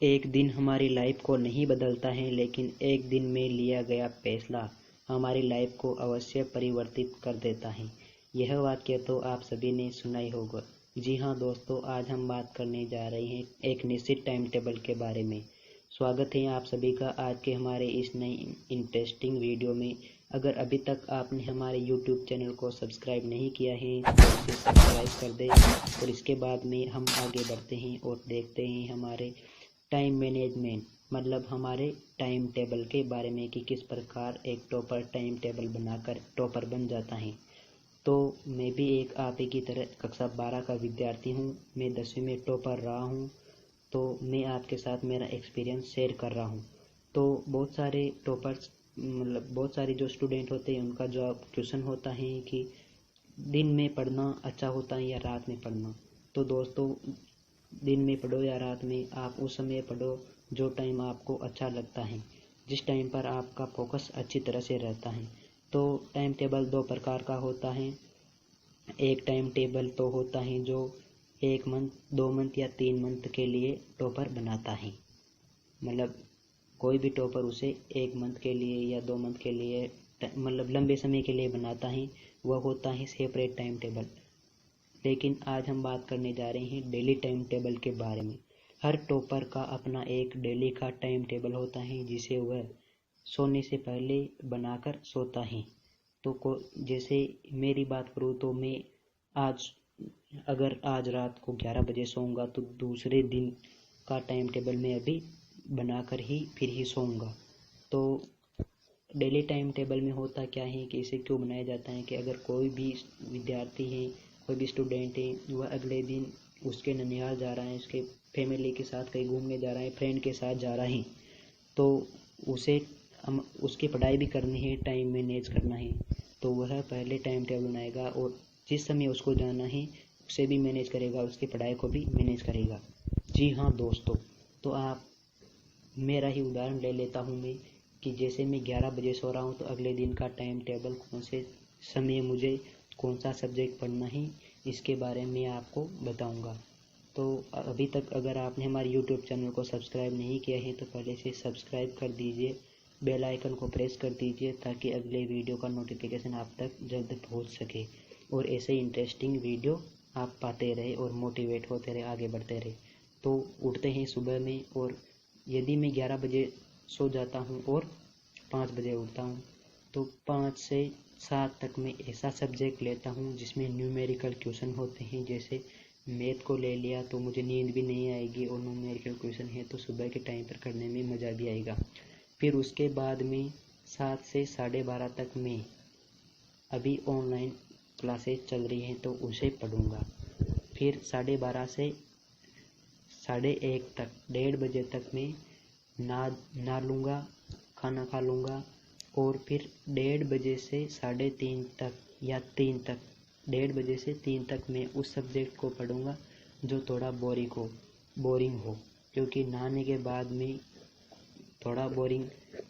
एक दिन हमारी लाइफ को नहीं बदलता है, लेकिन एक दिन में लिया गया फैसला हमारी लाइफ को अवश्य परिवर्तित कर देता है। यह वाक्य तो आप सभी ने सुना ही होगा। जी हाँ दोस्तों, आज हम बात करने जा रहे हैं एक निश्चित टाइम टेबल के बारे में। स्वागत है आप सभी का आज के हमारे इस नई इंटरेस्टिंग वीडियो में। अगर अभी तक आपने हमारे YouTube चैनल को सब्सक्राइब नहीं किया है तो इसे सब्सक्राइब कर दें और इसके बाद में हम आगे बढ़ते हैं और देखते हैं हमारे टाइम मैनेजमेंट मतलब हमारे टाइम टेबल के बारे में कि किस प्रकार एक टॉपर टाइम टेबल बनाकर टॉपर बन जाता है। तो मैं भी एक आप ही की तरह कक्षा 12 का विद्यार्थी हूँ। मैं 10वीं में टॉपर रहा हूँ, तो मैं आपके साथ मेरा एक्सपीरियंस शेयर कर रहा हूँ। तो बहुत सारे टॉपर्स मतलब बहुत सारे जो स्टूडेंट होते हैं उनका जो क्वेश्चन होता है कि दिन में पढ़ना अच्छा होता है या रात में पढ़ना। तो दोस्तों, दिन में पढ़ो या रात में, आप उस समय पढ़ो जो टाइम आपको अच्छा लगता है, जिस टाइम पर आपका फोकस अच्छी तरह से रहता है। तो टाइम टेबल दो प्रकार का होता है। एक टाइम टेबल तो होता है जो 1 मंथ, 2 मंथ या 3 मंथ के लिए टॉपर बनाता है। मतलब कोई भी टॉपर उसे 1 मंथ के लिए या 2 मंथ के लिए मतलब लंबे समय के लिए बनाता है, वह होता है सेपरेट टाइम टेबल। लेकिन आज हम बात करने जा रहे हैं डेली टाइम टेबल के बारे में। हर टॉपर का अपना एक डेली का टाइम टेबल होता है जिसे वह सोने से पहले बनाकर सोता है। तो जैसे मेरी बात करूँ तो मैं आज रात को 11 बजे सोऊंगा तो दूसरे दिन का टाइम टेबल मैं अभी बनाकर ही फिर ही सोऊंगा। तो डेली टाइम टेबल में होता क्या है कि इसे क्यों बनाया जाता है कि अगर कोई भी विद्यार्थी है, कोई भी स्टूडेंट है, वह अगले दिन उसके ननिहाल जा रहा है, उसके फैमिली के साथ कहीं घूमने जा रहा है, फ्रेंड के साथ जा रहा है, तो उसे हम उसकी पढ़ाई भी करनी है, टाइम मैनेज करना है। तो वह पहले टाइम टेबल बनाएगा और जिस समय उसको जाना है उसे भी मैनेज करेगा, उसकी पढ़ाई को भी मैनेज करेगा। जी हाँ दोस्तों, तो आप मेरा ही उदाहरण ले लेता हूँ मैं कि जैसे मैं 11 बजे सो रहा हूँ तो अगले दिन का टाइम टेबल कौन से समय मुझे कौन सा सब्जेक्ट पढ़ना है इसके बारे में आपको बताऊंगा। तो अभी तक अगर आपने हमारे YouTube चैनल को सब्सक्राइब नहीं किया है तो पहले से सब्सक्राइब कर दीजिए, बेल आइकन को प्रेस कर दीजिए ताकि अगले वीडियो का नोटिफिकेशन आप तक जल्द पहुंच सके और ऐसे इंटरेस्टिंग वीडियो आप पाते रहे और मोटिवेट होते रहे, आगे बढ़ते रहे। तो उठते हैं सुबह में और यदि मैं 11 बजे सो जाता हूँ और 5 बजे उठता हूँ तो 5 से 7 तक मैं ऐसा सब्जेक्ट लेता हूँ जिसमें न्यूमेरिकल क्वेश्चन होते हैं। जैसे मैथ को ले लिया तो मुझे नींद भी नहीं आएगी और न्यूमेरिकल क्वेश्चन है तो सुबह के टाइम पर करने में मज़ा भी आएगा। फिर उसके बाद में 7 से 12:30 तक मैं अभी ऑनलाइन क्लासेस चल रही हैं तो उसे पढ़ूँगा। फिर 12:30 से 1:30 तक 1:30 बजे तक मैं नहा लूँगा, खाना खा लूँगा और फिर 1:30 बजे से 3:30 तक या 3 तक 1:30 बजे से 3 तक मैं उस सब्जेक्ट को पढ़ूँगा जो थोड़ा बोरिंग हो, क्योंकि नहाने के बाद में थोड़ा बोरिंग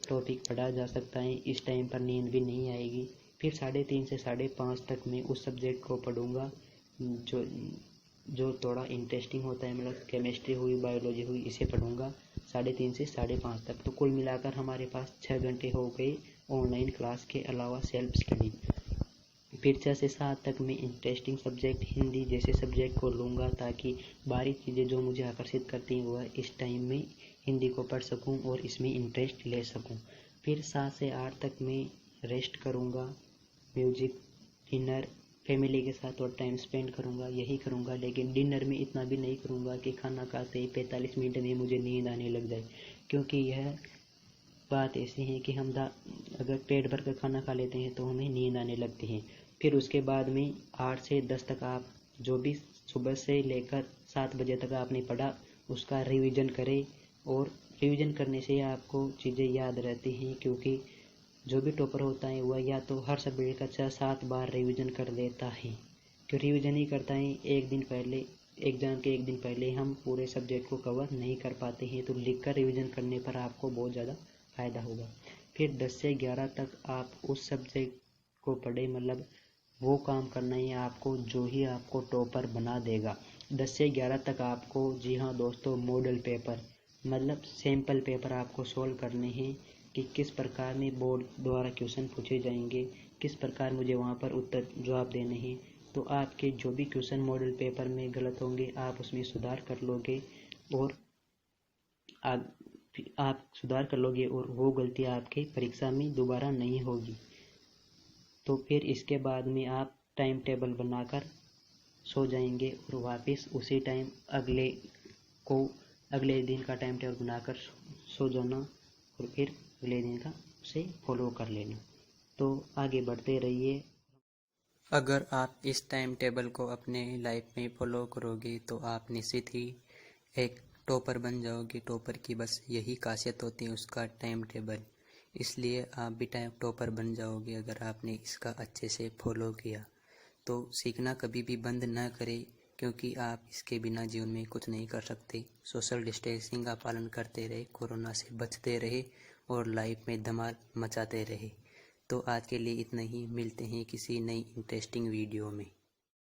टॉपिक पढ़ा जा सकता है, इस टाइम पर नींद भी नहीं आएगी। फिर 3:30 से 5:30 तक मैं उस सब्जेक्ट को पढ़ूँगा जो थोड़ा इंटरेस्टिंग होता है, मतलब केमिस्ट्री हुई, बायोलॉजी हुई, इसे पढ़ूँगा 3:30 से 5:30 तक। तो कुल मिलाकर हमारे पास 6 घंटे हो गए ऑनलाइन क्लास के अलावा सेल्फ स्टडी। फिर 6 से 7 तक मैं इंटरेस्टिंग सब्जेक्ट हिंदी जैसे सब्जेक्ट को लूँगा ताकि बाहरी चीज़ें जो मुझे आकर्षित करती हैं वह इस टाइम में हिंदी को पढ़ सकूँ और इसमें इंटरेस्ट ले सकूँ। फिर 7 से 8 तक मैं रेस्ट करूँगा, म्यूजिक, डिनर, फैमिली के साथ और टाइम स्पेंड करूँगा, यही करूँगा। लेकिन डिनर में इतना भी नहीं करूँगा कि खाना खाते ही 45 मिनट में मुझे नींद आने लग जाए, क्योंकि यह बात ऐसी है कि हम अगर पेट भर कर खाना खा लेते हैं तो हमें नींद आने लगती है। फिर उसके बाद में 8 से 10 तक आप जो भी सुबह से लेकर 7 बजे तक आपने पढ़ा उसका रिवीजन करें और रिवीजन करने से आपको चीज़ें याद रहती हैं, क्योंकि जो भी टॉपर होता है वह या तो हर सब्जेक्ट का 6-7 बार रिवीजन कर लेता है। क्यों रिवीजन नहीं करता है? एक दिन पहले एग्ज़ाम के एक दिन पहले हम पूरे सब्जेक्ट को कवर नहीं कर पाते हैं, तो लिखकर रिवीजन करने पर आपको बहुत ज़्यादा फ़ायदा होगा। फिर 10 से 11 तक आप उस सब्जेक्ट को पढ़े, मतलब वो काम करना है आपको जो ही आपको टॉपर बना देगा। 10 से 11 तक आपको, जी हाँ दोस्तों, मॉडल पेपर मतलब सैम्पल पेपर आपको सॉल्व करने हैं कि किस प्रकार में बोर्ड द्वारा क्वेश्चन पूछे जाएंगे, किस प्रकार मुझे वहाँ पर उत्तर जवाब देने हैं। तो आपके जो भी क्वेश्चन मॉडल पेपर में गलत होंगे आप उसमें सुधार कर लोगे और आप सुधार कर लोगे और वो गलती आपके परीक्षा में दोबारा नहीं होगी। तो फिर इसके बाद में आप टाइम टेबल बनाकर सो जाएंगे और वापस उसी टाइम अगले दिन का टाइम टेबल बनाकर सो जाना और फिर अगले दिन का उसे फॉलो कर लेना। तो आगे बढ़ते रहिए। अगर आप इस टाइम टेबल को अपने लाइफ में फॉलो करोगे तो आप निश्चित ही एक टॉपर बन जाओगे। टॉपर की बस यही खासियत होती है, उसका टाइम टेबल। इसलिए आप भी टाइम टॉपर बन जाओगे अगर आपने इसका अच्छे से फॉलो किया। तो सीखना कभी भी बंद न करें, क्योंकि आप इसके बिना जीवन में कुछ नहीं कर सकते। सोशल डिस्टेंसिंग का पालन करते रहे, कोरोना से बचते रहे और लाइफ में धमाल मचाते रहे। तो आज के लिए इतना ही, मिलते हैं किसी नई इंटरेस्टिंग वीडियो में।